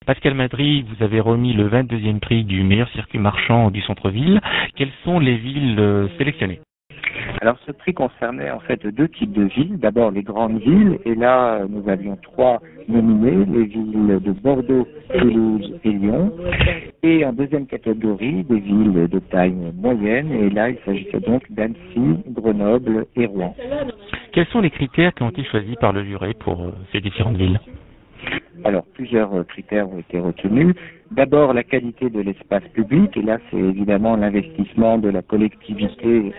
Pascal Madry, vous avez remis le 22e prix du meilleur circuit marchand du centre-ville. Quelles sont les villes sélectionnées? Alors ce prix concernait en fait deux types de villes. D'abord les grandes villes, et là nous avions trois nominés, les villes de Bordeaux, Toulouse et Lyon. Et en deuxième catégorie, des villes de taille moyenne, et là il s'agissait donc d'Annecy, Grenoble et Rouen. Quels sont les critères qui ont été choisis par le jury pour ces différentes villes? Alors, plusieurs critères ont été retenus. D'abord, la qualité de l'espace public, et là, c'est évidemment l'investissement de la collectivité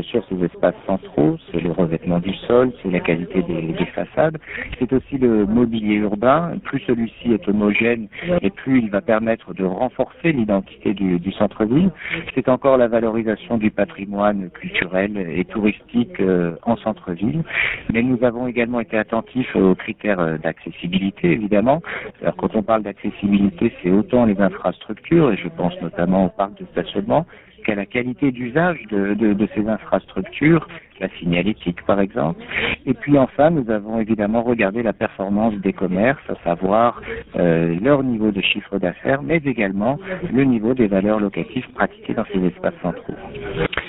sur ces espaces centraux, c'est le revêtement du sol, c'est la qualité des façades, c'est aussi le mobilier urbain. Plus celui-ci est homogène, et plus il va permettre de renforcer l'identité du centre-ville. C'est encore la valorisation du patrimoine culturel et touristique en centre-ville. Mais nous avons également été attentifs aux critères d'accessibilité, évidemment. Alors, quand on parle d'accessibilité, c'est autant les infrastructures, et je pense notamment au parc de stationnement, qu'à la qualité d'usage de ces infrastructures, la signalétique par exemple. Et puis enfin, nous avons évidemment regardé la performance des commerces, à savoir leur niveau de chiffre d'affaires, mais également le niveau des valeurs locatives pratiquées dans ces espaces centraux.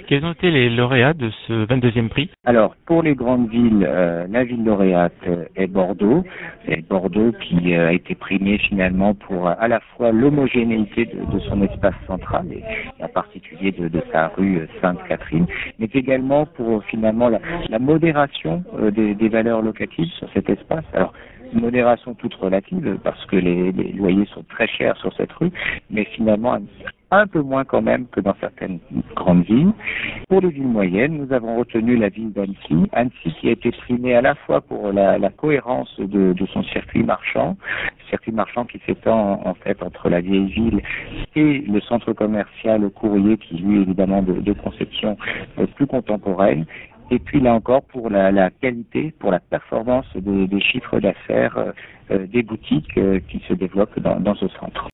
Quels ont été les lauréats de ce 22e prix? Alors, pour les grandes villes, la ville lauréate est Bordeaux. C'est Bordeaux qui a été primée finalement pour à la fois l'homogénéité de son espace central, et en particulier de sa rue Sainte-Catherine, mais également pour finalement la modération des valeurs locatives sur cet espace. Alors, une modération toute relative, parce que les loyers sont très chers sur cette rue, mais finalement un peu moins quand même que dans certaines grandes villes. Pour les villes moyennes, nous avons retenu la ville d'Annecy. Annecy qui a été primée à la fois pour la cohérence de son circuit marchand qui s'étend en fait entre la vieille ville et le centre commercial Courrier, qui lui évidemment de conception plus contemporaine. Et puis là encore pour la qualité, pour la performance des chiffres d'affaires des boutiques qui se développent dans ce centre.